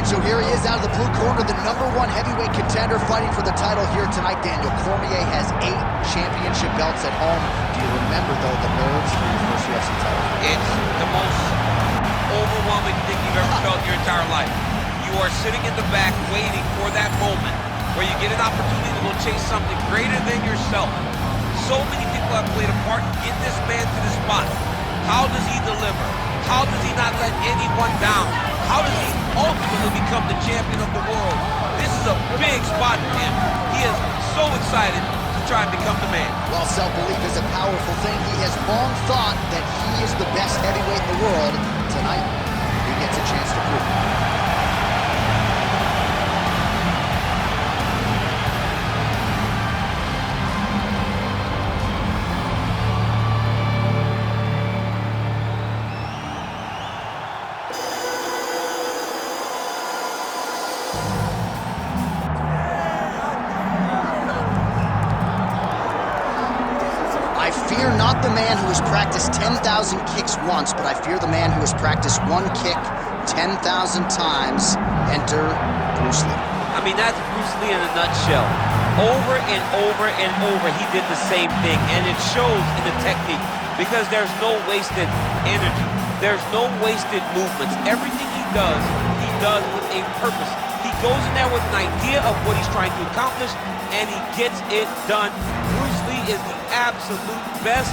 right, so here he is out of the blue corner, the #1 heavyweight contender fighting for the title here tonight. Daniel Cormier has 8 championship belts at home. Do you remember, though, the nerves for your first UFC title? It's the most overwhelming thing you've ever felt in your entire life. You are sitting in the back waiting for that moment where you get an opportunity to go chase something greater than yourself. So many people have played a part in getting this man to the spot. How does he deliver? How does he not let anyone down? How does he ultimately become the champion of the world? This is a big spot for him. He is so excited to try and become the man. While self-belief is a powerful thing, he has long thought that he is the best heavyweight in the world. Tonight, he gets a chance to prove it. I fear not the man who has practiced 10,000 kicks once, but I fear the man who has practiced one kick 10,000 times. Enter Bruce Lee. I mean, that's Bruce Lee in a nutshell. Over and over and over, he did the same thing, and it shows in the technique because there's no wasted energy. There's no wasted movements. Everything he does with a purpose. He goes in there with an idea of what he's trying to accomplish, and he gets it done. Bruce Lee is the absolute best.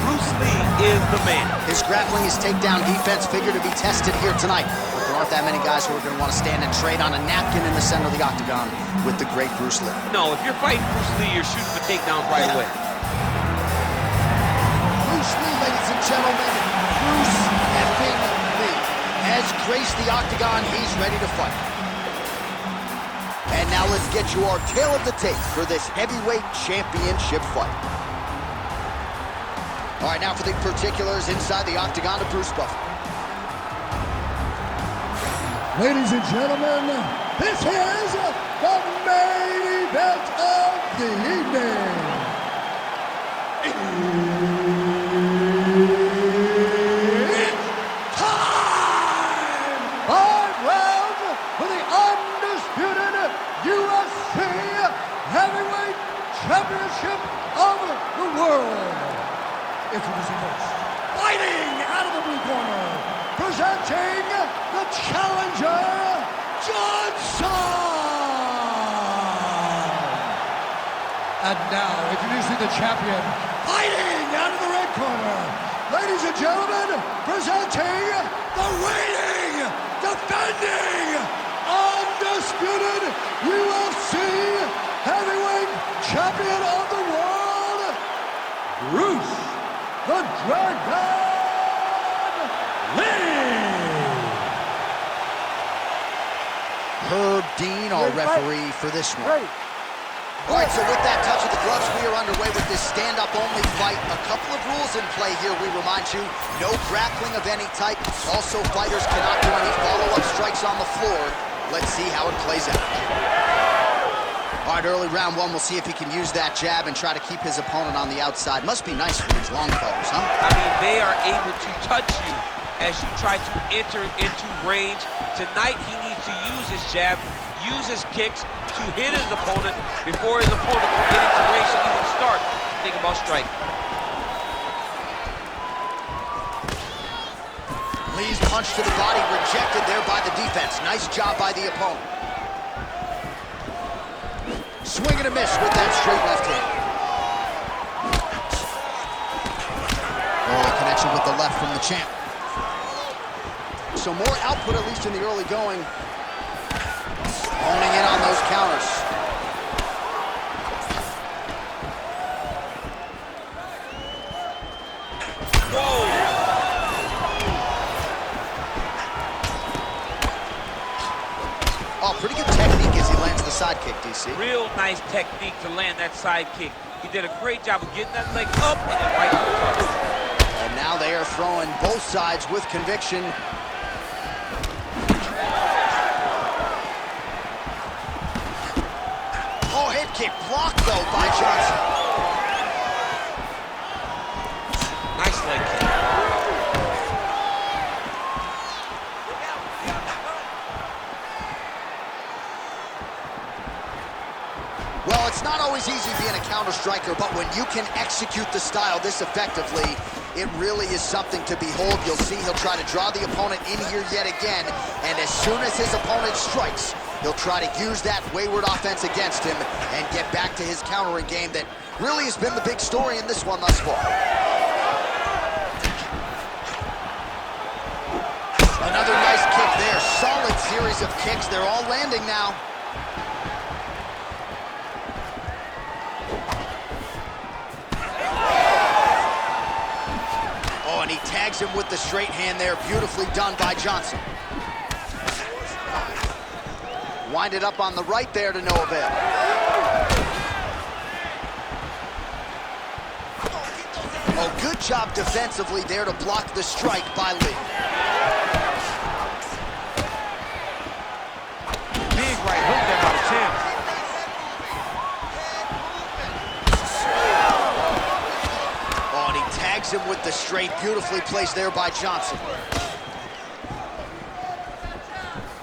Bruce Lee is the man. His grappling, his takedown defense figure to be tested here tonight. But there aren't that many guys who are going to want to stand and trade on a napkin in the center of the octagon with the great Bruce Lee. No, if you're fighting Bruce Lee, you're shooting for takedowns right away. Bruce Lee, ladies and gentlemen. Bruce effing Lee has graced the octagon. He's ready to fight. And now let's get you our tale of the tape for this heavyweight championship fight. All right, now for the particulars inside the octagon to Bruce Buffer. Ladies and gentlemen, this is the main event of the evening. It's time! 5 rounds for the undisputed UFC Heavyweight Championship of the world. Introducing first, fighting out of the blue corner, presenting the challenger, Johnson! And now, introducing the champion, fighting out of the red corner, ladies and gentlemen, presenting the reigning, defending, undisputed UFC Heavyweight Champion of the world, Bruce the Dragon Lee! Herb Dean, our referee for this one. All right, so with that touch of the gloves, we are underway with this stand-up-only fight. A couple of rules in play here, we remind you. No grappling of any type. Also, fighters cannot do any follow-up strikes on the floor. Let's see how it plays out. All right, early round 1, we'll see if he can use that jab and try to keep his opponent on the outside. Must be nice for these long fighters, huh? I mean, they are able to touch you as you try to enter into range. Tonight, he needs to use his jab, use his kicks to hit his opponent before his opponent can get into range to even start thinking about striking. Lee's punch to the body rejected there by the defense. Nice job by the opponent. Swing and a miss with that straight left hand. Early connection with the left from the champ. So more output, at least in the early going. Honing in on those counters. Whoa! Oh, pretty good technique as he lands the side kick, DC. Real nice technique to land that side kick. He did a great job of getting that leg up and then right to the target. And now they are throwing both sides with conviction. Oh, head kick blocked, though, by Johnson. Nice leg kick. It's not always easy being a counter striker, but when you can execute the style this effectively, it really is something to behold. You'll see he'll try to draw the opponent in here yet again, and as soon as his opponent strikes, he'll try to use that wayward offense against him and get back to his countering game that really has been the big story in this one thus far. Another nice kick there. Solid series of kicks. They're all landing now. Oh, and he tags him with the straight hand there. Beautifully done by Johnson. Winded up on the right there to no avail. Oh, good job defensively there to block the strike by Lee. Big right hook there by Tim. Oh, and he tags him with the straight. Beautifully placed there by Johnson.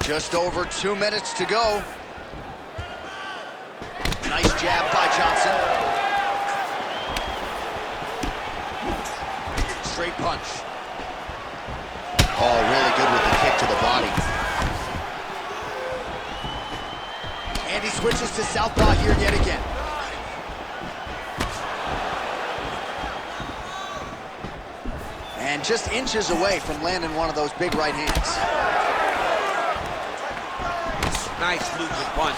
Just over 2 minutes to go. Nice jab by Johnson. Straight punch. Oh, really good with the kick to the body. And he switches to southpaw here yet again. And just inches away from landing one of those big right hands. Nice movement punch.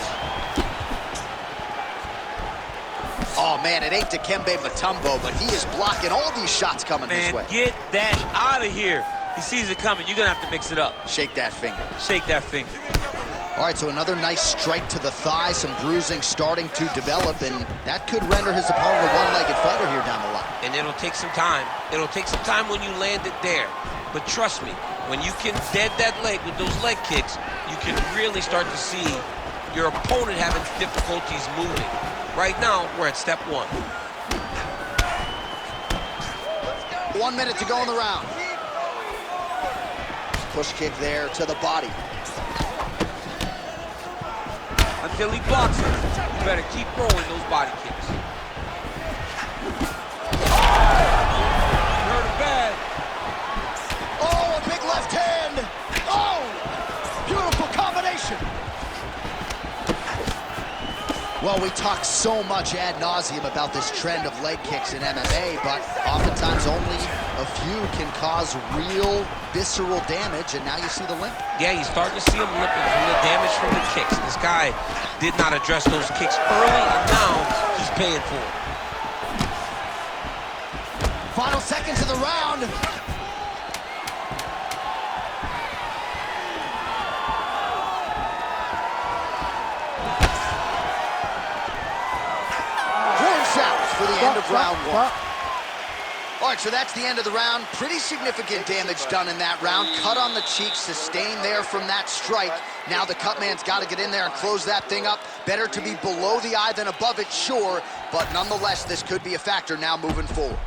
Oh, man, it ain't Dikembe Mutombo, but he is blocking all these shots coming this way. Get that out of here. He sees it coming. You're going to have to mix it up. Shake that finger. Shake that finger. All right, so another nice strike to the thigh, some bruising starting to develop, and that could render his opponent a one-legged fighter here down the line. And it'll take some time. It'll take some time when you land it there. But trust me, when you can dead that leg with those leg kicks, you can really start to see your opponent having difficulties moving. Right now, we're at step one. 1 minute to go in the round. Push kick there to the body. Until he blocks it, you better keep throwing those body kicks. Hurt him bad. Oh, a big left hand. Oh, beautiful combination. Well, we talk so much ad nauseum about this trend of leg kicks in MMA, but oftentimes only a few can cause real visceral damage, and now you see the limp. Yeah, you start to see him limping from the damage from the kicks. This guy did not address those kicks early, and now he's paying for it. Final seconds of the round. For the end of round one. All right, so that's the end of the round. Pretty significant damage done in that round. Cut on the cheek, sustained there from that strike. Now the cut man's got to get in there and close that thing up. Better to be below the eye than above it, sure, but nonetheless, this could be a factor now moving forward.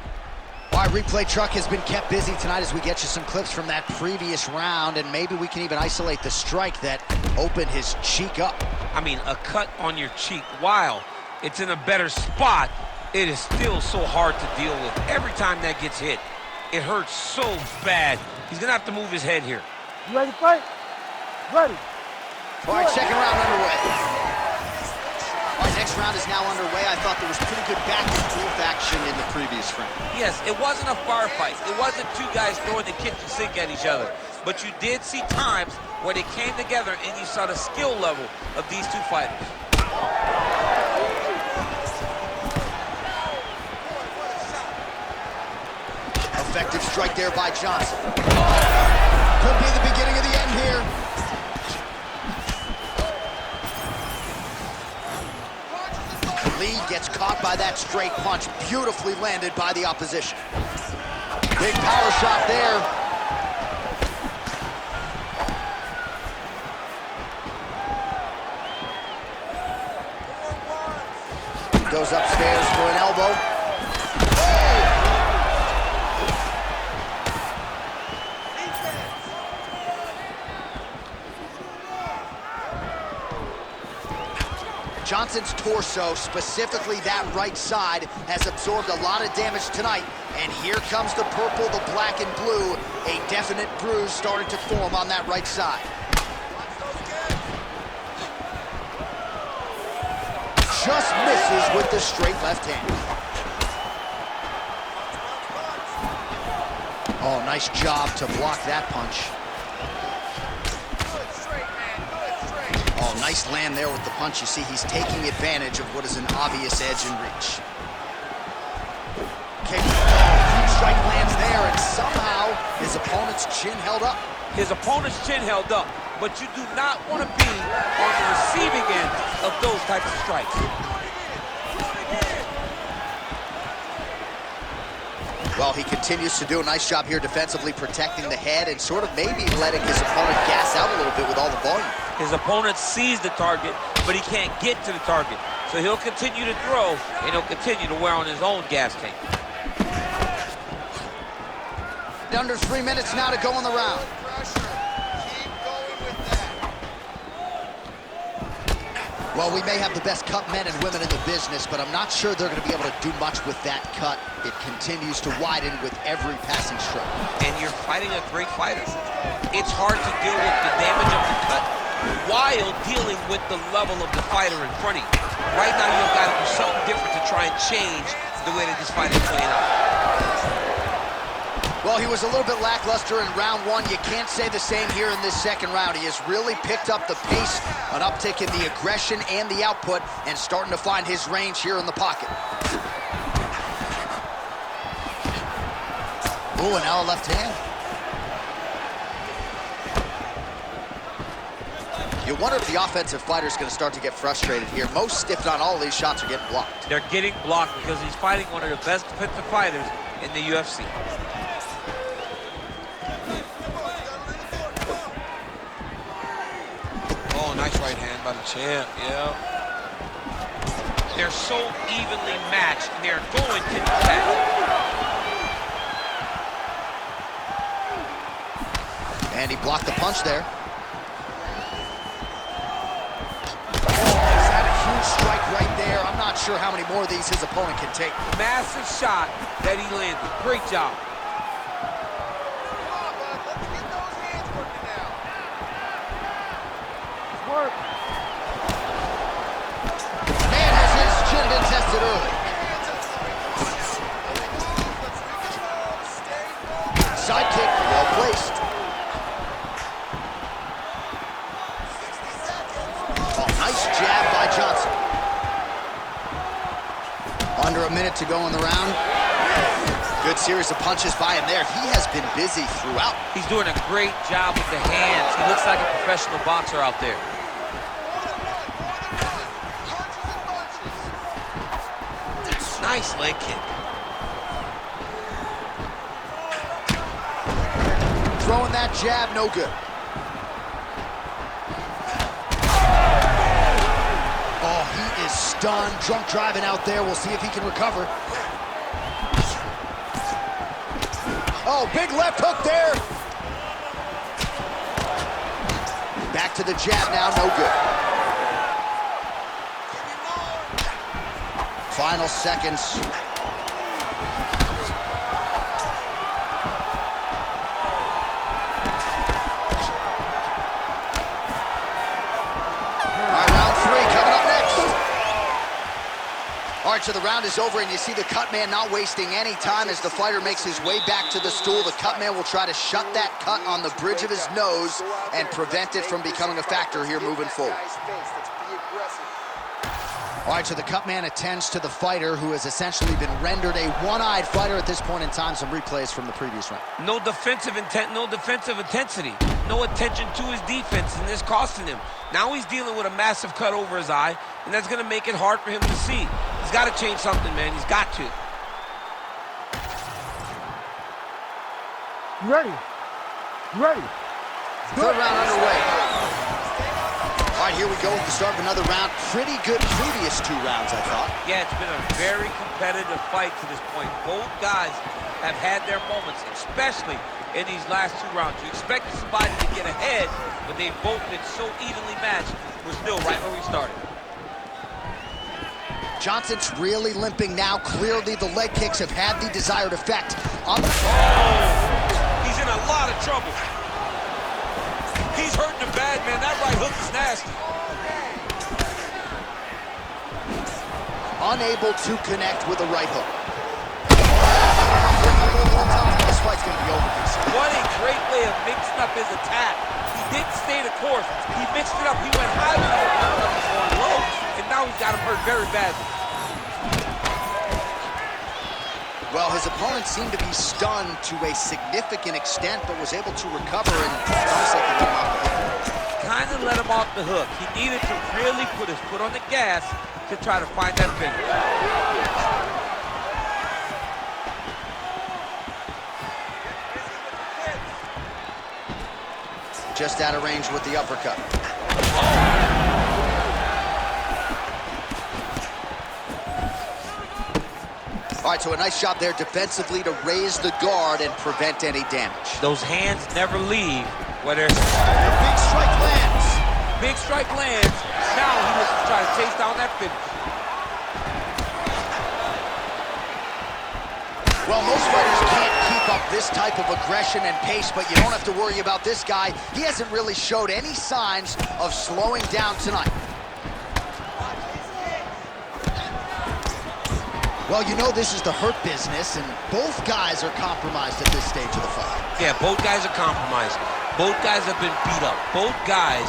All right, replay truck has been kept busy tonight as we get you some clips from that previous round, and maybe we can even isolate the strike that opened his cheek up. I mean, a cut on your cheek, while it's in a better spot, it is still so hard to deal with. Every time that gets hit, it hurts so bad. He's gonna have to move his head here. You ready to fight? Ready. All right, second round underway. All right, next round is now underway. I thought there was pretty good back and forth action in the previous round. Yes, it wasn't a bar fight. It wasn't two guys throwing the kitchen sink at each other. But you did see times where they came together and you saw the skill level of these two fighters. Effective strike there by Johnson. Could be the beginning of the end here. Lee gets caught by that straight punch, beautifully landed by the opposition. Big power shot there. Goes upstairs for an elbow. Johnson's torso, specifically that right side, has absorbed a lot of damage tonight. And here comes the purple, the black, and blue. A definite bruise starting to form on that right side. Just misses with the straight left hand. Oh, nice job to block that punch. Oh, nice land there with the punch. You see, he's taking advantage of what is an obvious edge and reach. Okay, huge strike lands there, and somehow his opponent's chin held up. His opponent's chin held up, but you do not want to be on the receiving end of those types of strikes. Well, he continues to do a nice job here defensively, protecting the head and sort of maybe letting his opponent gas out a little bit with all the volume. His opponent sees the target, but he can't get to the target. So he'll continue to throw, and he'll continue to wear on his own gas tank. Under 3 minutes now to go in the round. Well, we may have the best cut men and women in the business, but I'm not sure they're going to be able to do much with that cut. It continues to widen with every passing stroke. And you're fighting a great fighter. It's hard to deal with the damage of the cut while dealing with the level of the fighter in front of you. Right now, you've got to do something different to try and change the way that this fight is playing out. Well, he was a little bit lackluster in round one. You can't say the same here in this second round. He has really picked up the pace, an uptick in the aggression and the output, and starting to find his range here in the pocket. Ooh, and now a left hand. You wonder if the offensive fighter is going to start to get frustrated here. Most, if not all, of these shots are getting blocked. They're getting blocked because he's fighting one of the best defensive fighters in the UFC. Oh, nice right hand by the champ, yeah. They're so evenly matched, and they're going to the tap. And he blocked the punch there. Strike right there. I'm not sure how many more of these his opponent can take. Massive shot that he landed. Great job. Work. Man, has his chin been tested early. Side kick, well placed. Oh, nice jab by Johnson. Under a minute to go in the round. Good series of punches by him there. He has been busy throughout. He's doing a great job with the hands. He looks like a professional boxer out there. Nice leg kick. Throwing that jab, no good. Oh, he is stunned, drunk driving out there. We'll see if he can recover. Oh, big left hook there. Back to the jab now, no good. Final seconds. All right, so the round is over, and you see the cut man not wasting any time as the fighter makes his way back to the stool. The cut man will try to shut that cut on the bridge of his nose and prevent it from becoming a factor here moving forward. All right, so the cut man attends to the fighter who has essentially been rendered a one-eyed fighter at this point in time. Some replays from the previous round. No defensive intent, no defensive intensity. No attention to his defense, and this costing him. Now he's dealing with a massive cut over his eye, and that's going to make it hard for him to see. He's got to change something, man. He's got to. Ready. Ready. Third round underway. All right, here we go with the start of another round. Pretty good previous two rounds, I thought. Yeah, it's been a very competitive fight to this point. Both guys have had their moments, especially in these last two rounds. You expected somebody to get ahead, but they've both been so evenly matched. We're still right where we started. Johnson's really limping now. Clearly, the leg kicks have had the desired effect. Oh, he's in a lot of trouble. He's hurting him bad, man. That right hook is nasty. Unable to connect with a right hook. This fight's gonna be over. What a great way of mixing up his attack. He didn't stay the course. He mixed it up. He went high with it, he's going low, and now he's got him hurt very badly. Well, his opponent seemed to be stunned to a significant extent, but was able to recover, and it's almost like he let him off the hook. Kind of let him off the hook. He needed to really put his foot on the gas to try to find that finish. Just out of range with the uppercut. All right, so a nice job there defensively to raise the guard and prevent any damage. Those hands never leave, whether it's... Big strike lands. Big strike lands. Now he looks to try to chase down that finish. Well, most fighters can't keep up this type of aggression and pace, but you don't have to worry about this guy. He hasn't really showed any signs of slowing down tonight. Well, you know this is the hurt business, and both guys are compromised at this stage of the fight. Yeah, both guys are compromised. Both guys have been beat up. Both guys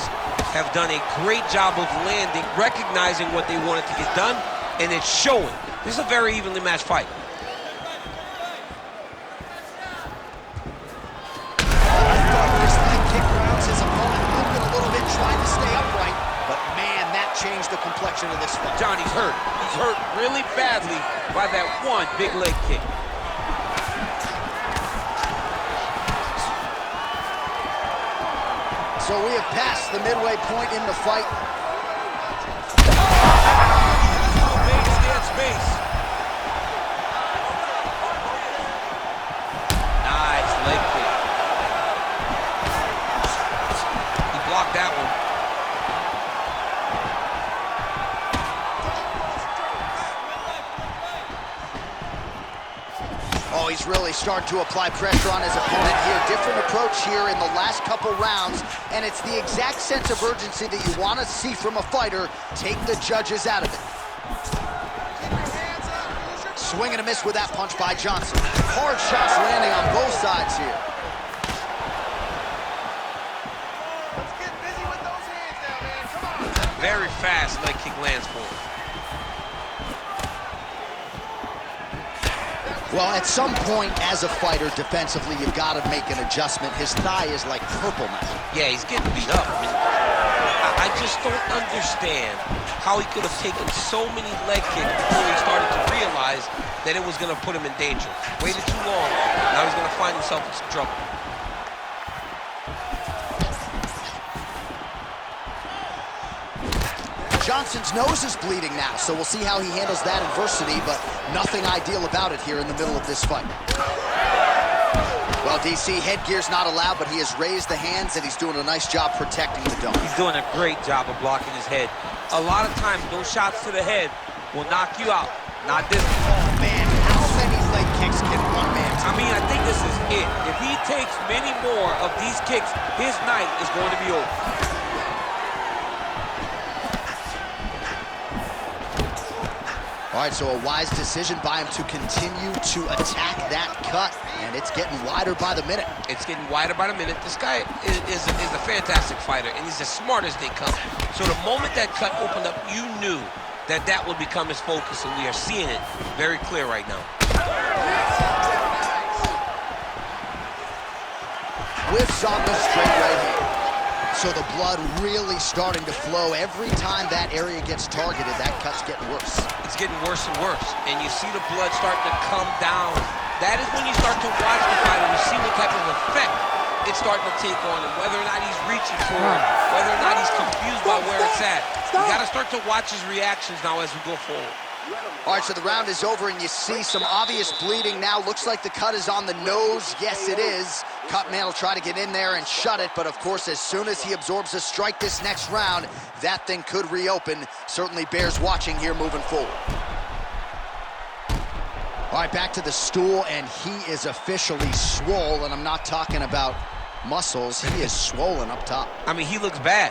have done a great job of landing, recognizing what they wanted to get done, and it's showing. This is a very evenly matched fight. Change the complexion of this fight. Johnny's hurt. He's hurt really badly by that one big leg kick. So we have passed the midway point in the fight. Space. Nice leg kick. He blocked that one. Oh, he's really starting to apply pressure on his opponent here. Different approach here in the last couple rounds, and it's the exact sense of urgency that you want to see from a fighter. Take the judges out of it. Swing and a miss with that punch by Johnson. Hard shots landing on both sides here. Let's get busy with those hands now, man. Come on. Very fast leg kick lands for him. Well, at some point as a fighter defensively, you've got to make an adjustment. His thigh is like purple now. Yeah, he's getting beat up. I mean, I just don't understand how he could have taken so many leg kicks before he started to realize that it was going to put him in danger. Waited too long. Now he's going to find himself in some trouble. Johnson's nose is bleeding now, so we'll see how he handles that adversity, but nothing ideal about it here in the middle of this fight. Well, DC, headgear's not allowed, but he has raised the hands, and he's doing a nice job protecting the dome. He's doing a great job of blocking his head. A lot of times, those shots to the head will knock you out. Not this one. Oh, man, how many leg kicks can one man take? I mean, I think this is it. If he takes many more of these kicks, his night is going to be over. All right, so a wise decision by him to continue to attack that cut, and it's getting wider by the minute. It's getting wider by the minute. This guy is a fantastic fighter, and he's as smart as they come. So the moment that cut opened up, you knew that that would become his focus, and we are seeing it very clear right now. Whiffs on the straight right hand. So the blood really starting to flow. Every time that area gets targeted, that cut's getting worse. It's getting worse and worse, and you see the blood starting to come down. That is when you start to watch the fight and you see what type of effect it's starting to take on him, whether or not he's reaching for it, whether or not he's confused by where it's at. You got to start to watch his reactions now as we go forward. All right, so the round is over, and you see some obvious bleeding now. Looks like the cut is on the nose. Yes, it is. Cutman will try to get in there and shut it, but of course, as soon as he absorbs a strike this next round, that thing could reopen. Certainly bears watching here moving forward. All right, back to the stool, and he is officially swole, and I'm not talking about muscles. He is swollen up top. I mean, he looks bad.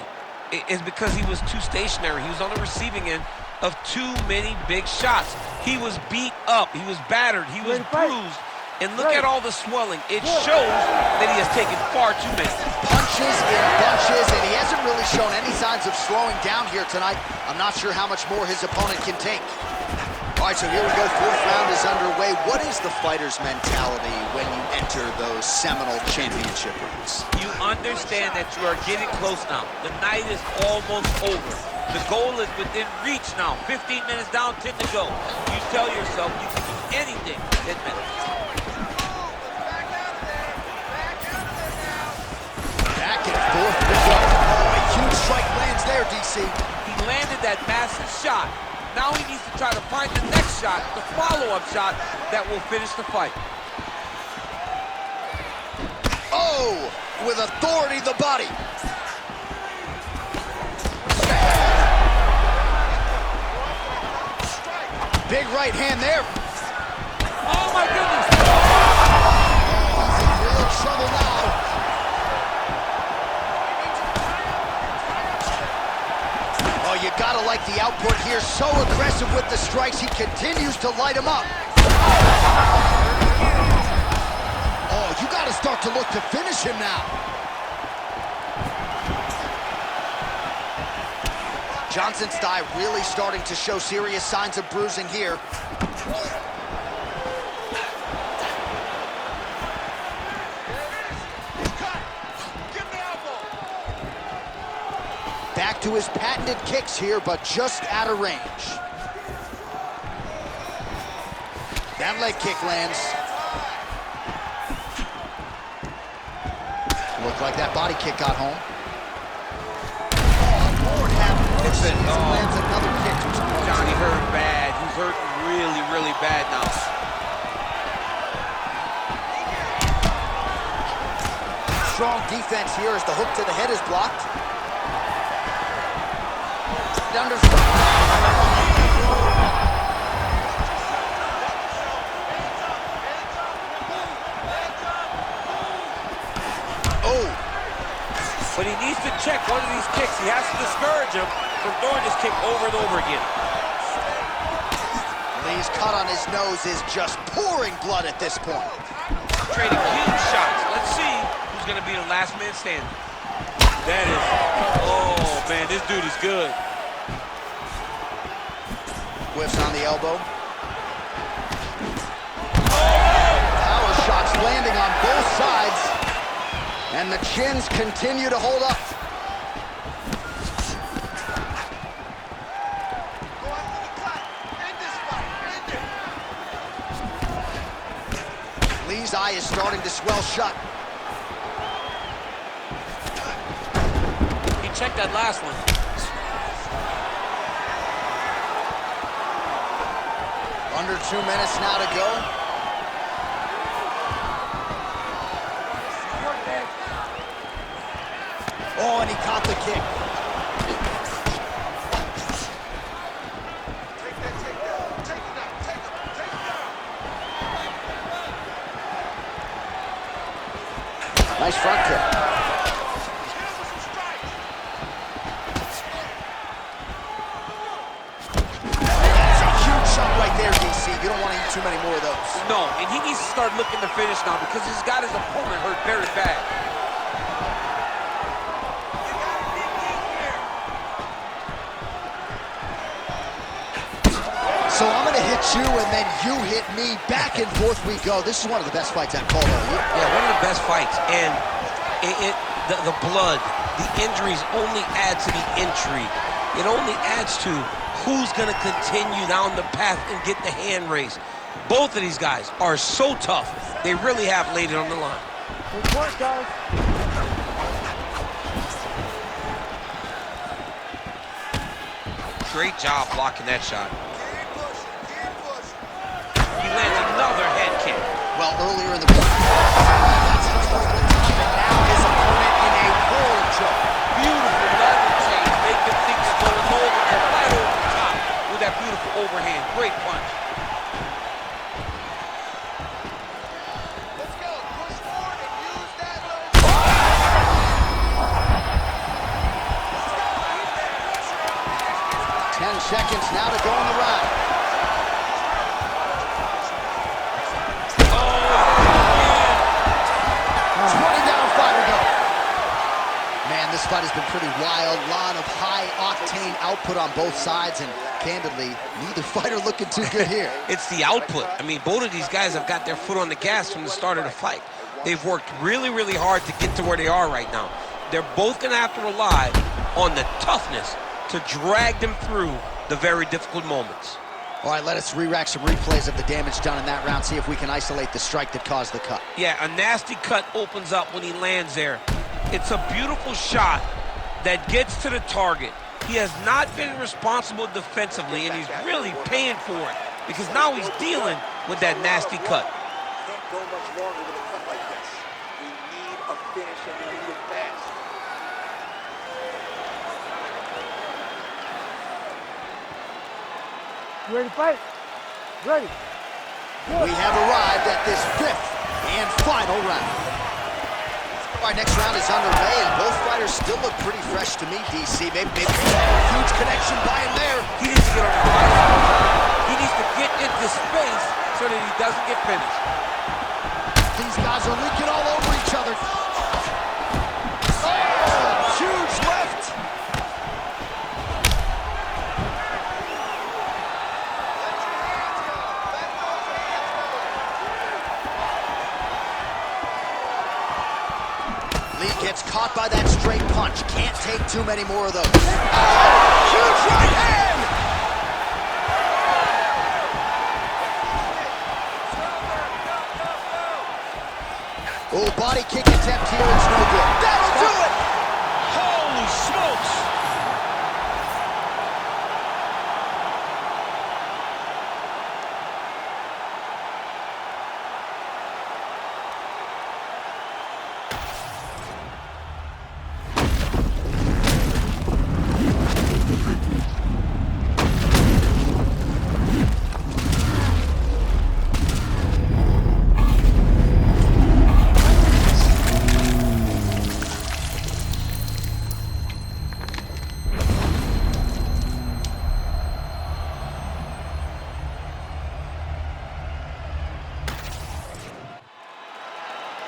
It's because he was too stationary. He was on the receiving end of too many big shots. He was beat up. He was battered. He was bruised. And look at all the swelling. It shows that he has taken far too many. Punches in bunches, and he hasn't really shown any signs of slowing down here tonight. I'm not sure how much more his opponent can take. All right, so here we go. Fourth round is underway. What is the fighter's mentality when you enter those seminal championship rounds? You understand that you are getting close now. The night is almost over. The goal is within reach now. 15 minutes down, 10 to go. You tell yourself you can do anything in 10 minutes. Back and forth we go. Oh, a huge strike lands there, DC. He landed that massive shot. Now he needs to try to find the next shot, the follow-up shot that will finish the fight. Oh, with authority, the body. Big right hand there. Oh my goodness! He's in real trouble now. Oh, you gotta like the output here. So aggressive with the strikes. He continues to light him up. Oh, you gotta start to look to finish him now. Johnson's thigh really starting to show serious signs of bruising here. Back to his patented kicks here, but just out of range. That leg kick lands. Looked like that body kick got home. Oh, Lord have mercy. Lands another kick. Johnny hurt bad. He's hurting really, really bad now. Strong defense here as the hook to the head is blocked. Under. Oh. But he needs to check one of these kicks. He has to discourage him from throwing this kick over and over again. Lee's cut on his nose is just pouring blood at this point. Trading huge shots. Let's see who's going to be the last man standing. That is, oh man, this dude is good. Whiffs on the elbow. Power shots landing on both sides. And the chins continue to hold up. Lee's eye is starting to swell shut. He checked that last one. Under 2 minutes now to go. Oh, and he caught the kick. Nice front kick. You don't want to eat too many more of those. No, and he needs to start looking to finish now because he's got his opponent hurt very bad. So I'm going to hit you and then you hit me. Back and forth we go. This is one of the best fights I've called all year. Yeah, one of the best fights. And the blood, the injuries only add to the intrigue. It only adds to who's going to continue down the path and get the hand raised. Both of these guys are so tough. They really have laid it on the line. Good work, guys. Great job blocking that shot. He lands another head kick. Well, earlier in the that's just over the top, and now his opponent in a world choke. Beautiful lever change. Make him think he's going over and right over the top with that beautiful overhand. Great punch. seconds now to go on the ride. Oh, 20 down, 5 to go. Man, this fight has been pretty wild. Lot of high-octane output on both sides, and candidly, neither fighter looking too good here. It's the output. I mean, both of these guys have got their foot on the gas from the start of the fight. They've worked really, really hard to get to where they are right now. They're both going to have to rely on the toughness to drag them through the very difficult moments. All right, let us re-rack some replays of the damage done in that round, see if we can isolate the strike that caused the cut. Yeah, a nasty cut opens up when he lands there. It's a beautiful shot that gets to the target. He has not been responsible defensively, and he's really paying for it because now he's dealing with that nasty cut. Can't go much longer with a cut like this. We need a finish, and we need it fast. You ready to fight? Ready. We have arrived at this 5th and final round. All right, next round is underway, and both fighters still look pretty fresh to me, DC. Maybe a huge connection by him there. He needs to get on the body. He needs to get into space so that he doesn't get finished. These guys are leaking all over each other. Oh, huge left. Lee gets caught by that straight punch. Can't take too many more of those. Oh, huge right hand! Oh, body kick attempt here, it's no good. That'll do it! Holy smokes!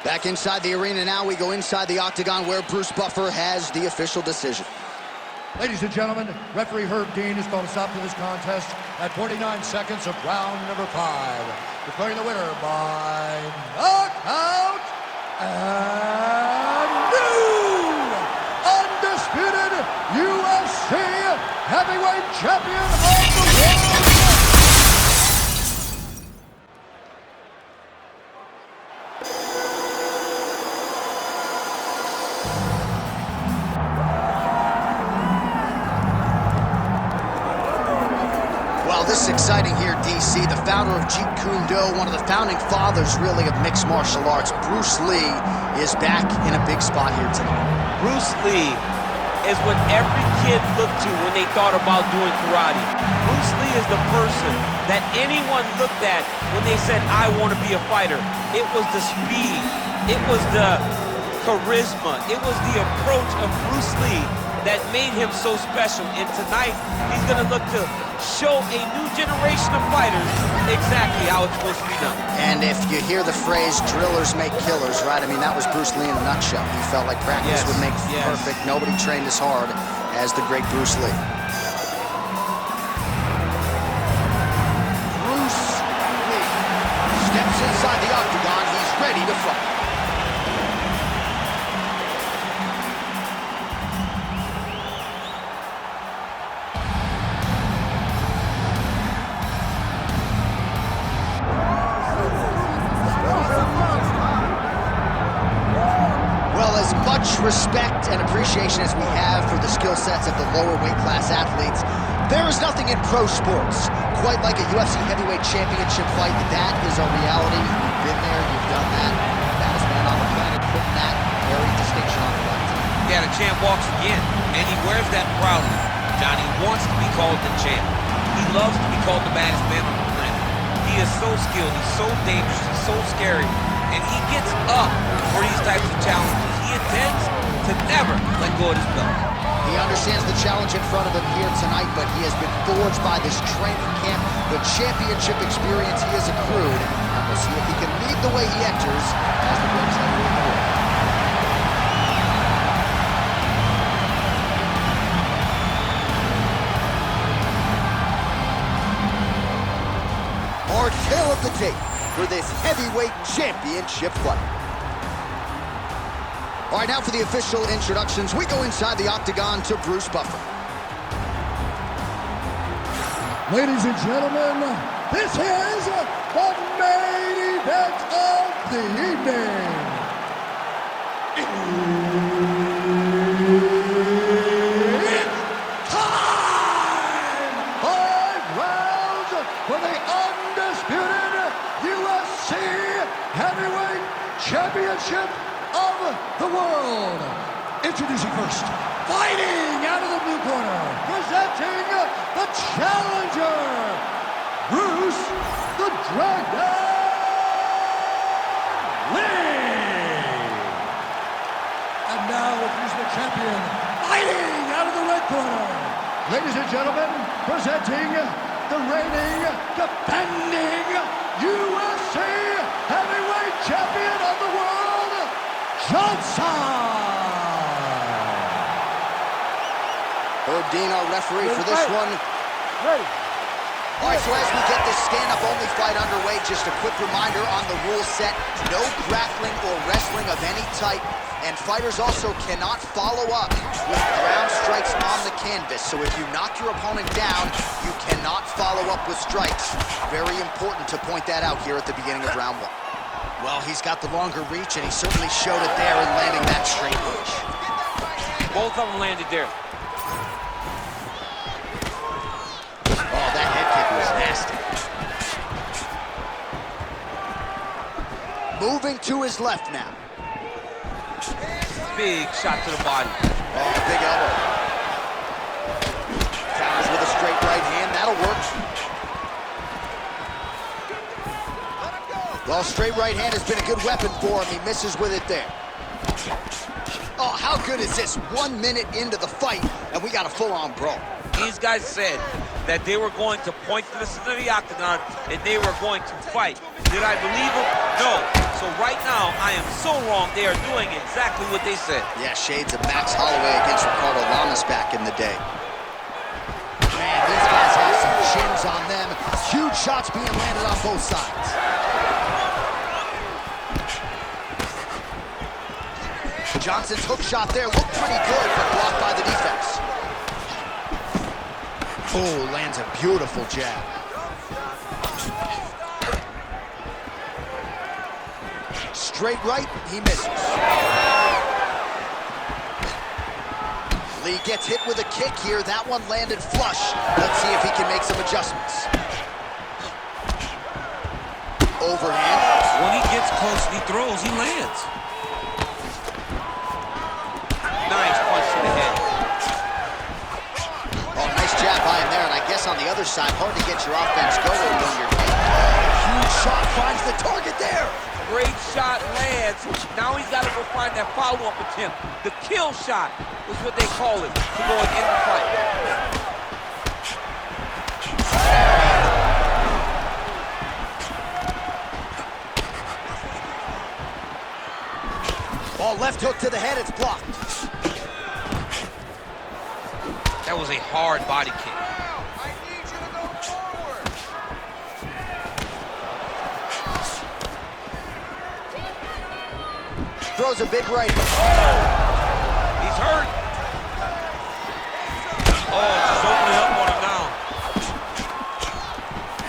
Back inside the arena now, we go inside the octagon where Bruce Buffer has the official decision. Ladies and gentlemen, referee Herb Dean has called a stop to this contest at 49 seconds of round number 5. Declaring the winner by knockout and new undisputed UFC heavyweight champion of the world. This is exciting here, DC. The founder of Jeet Kune Do, one of the founding fathers, really, of mixed martial arts, Bruce Lee, is back in a big spot here tonight. Bruce Lee is what every kid looked to when they thought about doing karate. Bruce Lee is the person that anyone looked at when they said, I want to be a fighter. It was the speed. It was the charisma. It was the approach of Bruce Lee that made him so special. And tonight, he's going to look to show a new generation of fighters exactly how it's supposed to be done. And if you hear the phrase, drillers make killers, right? I mean, that was Bruce Lee in a nutshell. He felt like practice would make perfect. Nobody trained as hard as the great Bruce Lee. Bruce Lee steps inside the octagon. He's ready to fight. Respect and appreciation as we have for the skill sets of the lower weight class athletes, there is nothing in pro sports quite like a UFC heavyweight championship fight. That is a reality. You've been there, you've done that. Baddest man on the planet putting that very distinction on the line tonight. Yeah, the champ walks again, and he wears that proudly. Johnny wants to be called the champ. He loves to be called the baddest man on the planet. He is so skilled, he's so dangerous, he's so scary, and he gets up for these types of challenges. He intends to never let go of his belt. He understands the challenge in front of him here tonight, but he has been forged by this training camp, the championship experience he has accrued, and we'll see if he can lead the way he enters as the ring center in the ring. Our tale of the tape for this heavyweight championship fight. All right, now for the official introductions. We go inside the octagon to Bruce Buffer. Ladies and gentlemen, this is the main event of the evening. It's time! 5 rounds for the undisputed UFC Heavyweight Championship of the world. Introducing first, fighting out of the blue corner, presenting the challenger, Bruce the Dragon Lee. And now, here's the champion, fighting out of the red corner. Ladies and gentlemen, presenting the reigning, defending UFC Heavyweight Champion of the world, Johnson. Herb Dean, our referee for this one. Ready. All right, so as we get this stand-up-only fight underway, just a quick reminder on the rule set. No grappling or wrestling of any type, and fighters also cannot follow up with ground strikes on the canvas. So if you knock your opponent down, you cannot follow up with strikes. Very important to point that out here at the beginning of round 1. Well, he's got the longer reach, and he certainly showed it there in landing that straight punch. Both of them landed there. Oh, that head kick was nasty. Moving to his left now. Big shot to the body. Oh, big elbow. Counters with a straight right hand. That'll work. Well, straight right hand has been a good weapon for him. He misses with it there. Oh, how good is this? 1 minute into the fight, and we got a full-on brawl. These guys said that they were going to point to the center of the octagon and they were going to fight. Did I believe them? No. So right now, I am so wrong. They are doing exactly what they said. Yeah, shades of Max Holloway against Ricardo Lamas back in the day. Man, these guys have some chins on them. Huge shots being landed on both sides. Johnson's hook shot there looked pretty good, but blocked by the defense. Oh, lands a beautiful jab. Straight right, he misses. Lee gets hit with a kick here. That one landed flush. Let's see if he can make some adjustments. Overhand. When he gets close and he throws, he lands. Nice punch to the head. Oh, nice jab by him there, and I guess on the other side, hard to get your offense going when you're huge shot finds the target there. Great shot lands. Now he's got to go find that follow-up attempt. The kill shot is what they call it to go and end the fight. Ball left hook to the head, it's blocked. That was a hard body kick. I need you to go forward. Throws a big right. He's hurt. Oh, just opening up on him now.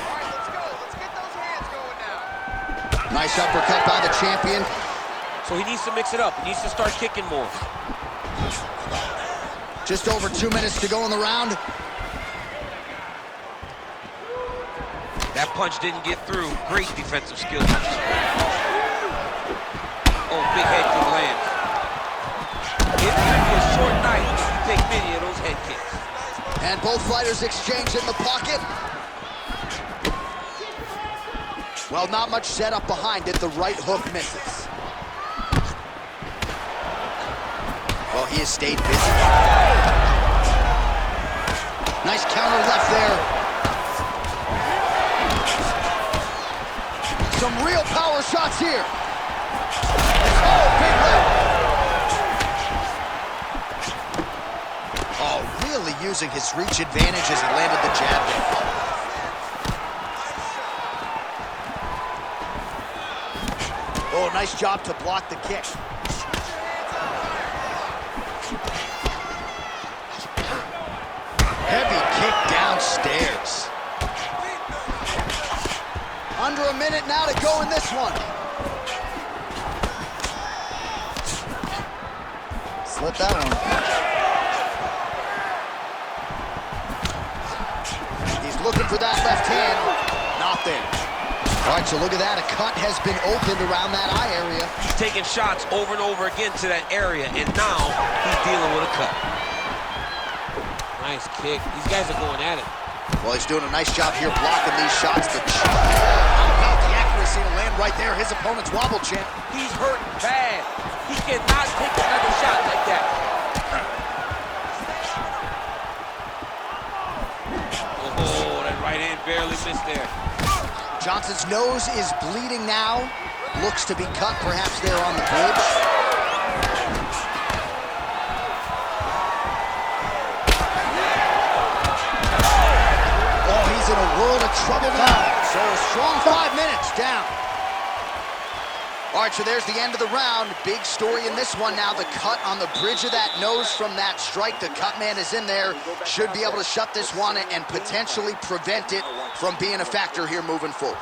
All right, let's go. Let's get those hands going now. Nice uppercut by the champion. So he needs to mix it up. He needs to start kicking more. Just over 2 minutes to go in the round. That punch didn't get through. Great defensive skills. Oh, big head kick lands. It's gonna be a short night if you take many of those head kicks. And both fighters exchange in the pocket. Well, not much setup behind it. The right hook misses. Well, he has stayed busy. Nice counter left there. Some real power shots here. Oh, big left. Oh, really using his reach advantage as he landed the jab there. Oh, nice job to block the kick. Heavy kick downstairs. Under a minute now to go in this one. Slip that one. He's looking for that left hand. Not there. All right, so look at that. A cut has been opened around that eye area. He's taking shots over and over again to that area, and now he's dealing with a cut. Nice kick. These guys are going at it. Well, he's doing a nice job here blocking these shots. How about the accuracy to land right there? His opponent's wobble champ. He's hurting bad. He cannot take another shot like that. Oh, that right hand barely missed there. Johnson's nose is bleeding now. Looks to be cut, perhaps there on the bridge. Oh, he's in a world of trouble now. So a strong 5 minutes down. All right, so there's the end of the round. Big story in this one now. The cut on the bridge of that nose from that strike. The cut man is in there. Should be able to shut this one and potentially prevent it from being a factor here moving forward.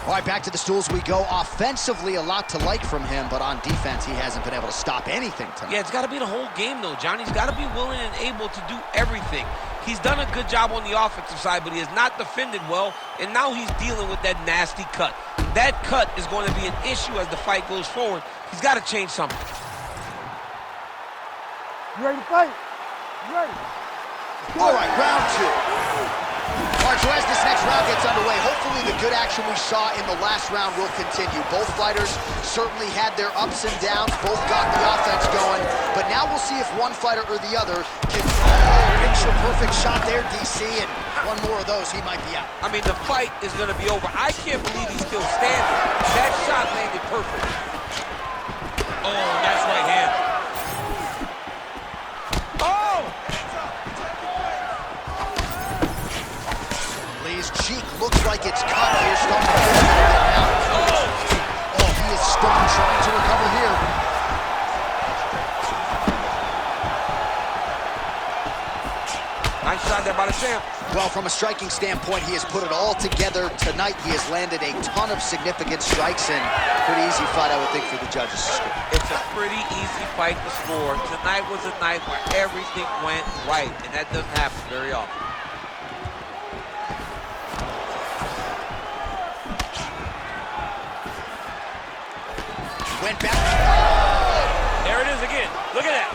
All right, back to the stools we go. Offensively, a lot to like from him, but on defense, he hasn't been able to stop anything tonight. Yeah, it's got to be the whole game, though, John. He's got to be willing and able to do everything. He's done a good job on the offensive side, but he has not defended well, and now he's dealing with that nasty cut. That cut is going to be an issue as the fight goes forward. He's got to change something. You ready to fight? You ready? All right, round two. All right, so as this next round gets underway, hopefully the good action we saw in the last round will continue. Both fighters certainly had their ups and downs. Both got the offense going. But now we'll see if one fighter or the other can picture-perfect shot there, DC, and one more of those, he might be out. I mean, the fight is going to be over. I can't believe he's still standing. That shot landed perfect. Oh, that's right hand. Oh! Lee's cheek looks like it's cut here. Starting to feel a little bit now. Oh, he is stunned, trying to recover here. Nice shot there by the champ. Well, from a striking standpoint, he has put it all together tonight. He has landed a ton of significant strikes, and pretty easy fight, I would think, for the judges to score. It's a pretty easy fight to score. Tonight was a night where everything went right, and that doesn't happen very often. Went back. There it is again. Look at that.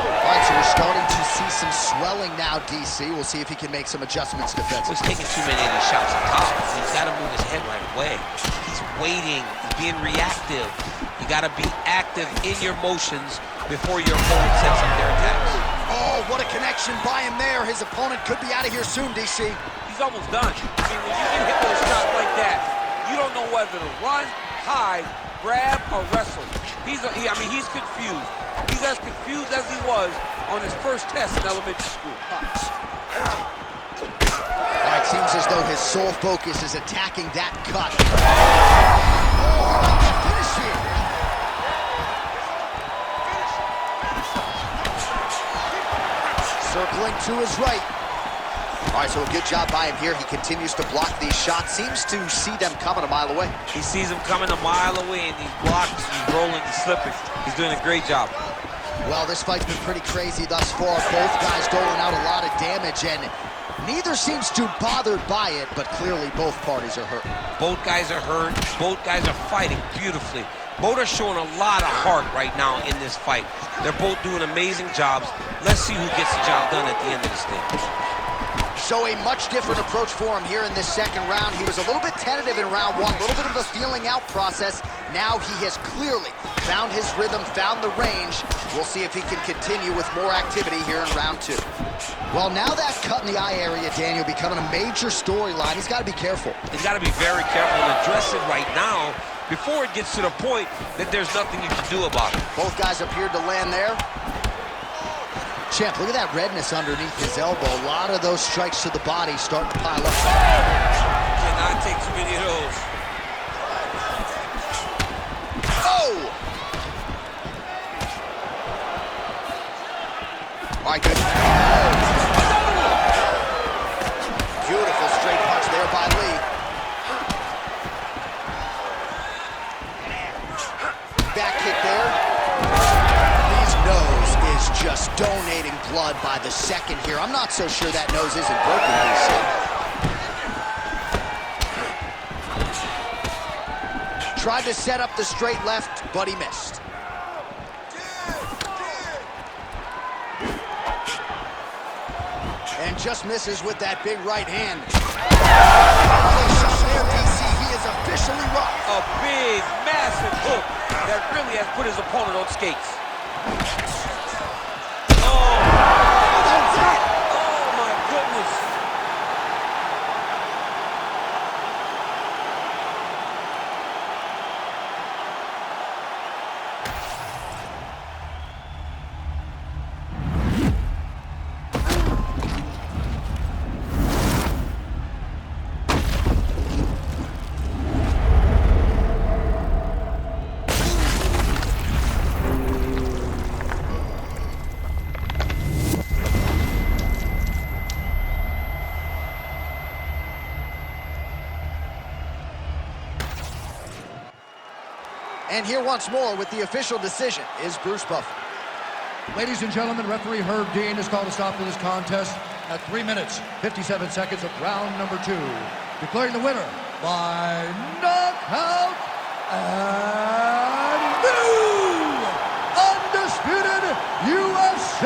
All right, so we're starting to see some swelling now, DC. We'll see if he can make some adjustments defensively. He's taking too many of these shots on top. He's got to move his head right away. He's waiting. He's being reactive. You got to be active in your motions before your opponent sets up their attacks. Oh, what a connection by him there. His opponent could be out of here soon, DC. He's almost done. I mean, when you get hit with a shot like that, you don't know whether to run, hide, grab, or wrestle. He's confused. He's as confused as he was on his first test in elementary school. All right, seems as though his sole focus is attacking that cut. Oh, finish here. Circling to his right. All right, so a good job by him here. He continues to block these shots. Seems to see them coming a mile away. He sees them coming a mile away, and he's blocking, he's rolling, he's slipping. He's doing a great job. Well, this fight's been pretty crazy thus far. Both guys doling out a lot of damage, and neither seems too bothered by it, but clearly both parties are hurt. Both guys are hurt. Both guys are fighting beautifully. Both are showing a lot of heart right now in this fight. They're both doing amazing jobs. Let's see who gets the job done at the end of this thing. So a much different approach for him here in this second round. He was a little bit tentative in round one, a little bit of a feeling out process. Now he has clearly found his rhythm, found the range. We'll see if he can continue with more activity here in round 2. Well, now that cut in the eye area, Daniel, becoming a major storyline. He's got to be careful. He's got to be very careful and address it right now before it gets to the point that there's nothing you can do about it. Both guys appeared to land there. Champ, look at that redness underneath his elbow. A lot of those strikes to the body starting to pile up. Cannot take too many of those. Oh! All right, good. Beautiful straight punch there by Lee. Back kick there. Lee's nose is just donating blood by the second here. I'm not so sure that nose isn't broken, DC. Tried to set up the straight left, but he missed. And just misses with that big right hand. There, DC, he is officially rocked. A big, massive hook that really has put his opponent on skates. Oh, that's it. Oh, my goodness. And here once more with the official decision is Bruce Buffer. Ladies and gentlemen, referee Herb Dean has called a stop to this contest at 3 minutes, 57 seconds of round number 2. Declaring the winner by knockout and new undisputed UFC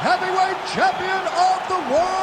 heavyweight champion of the world,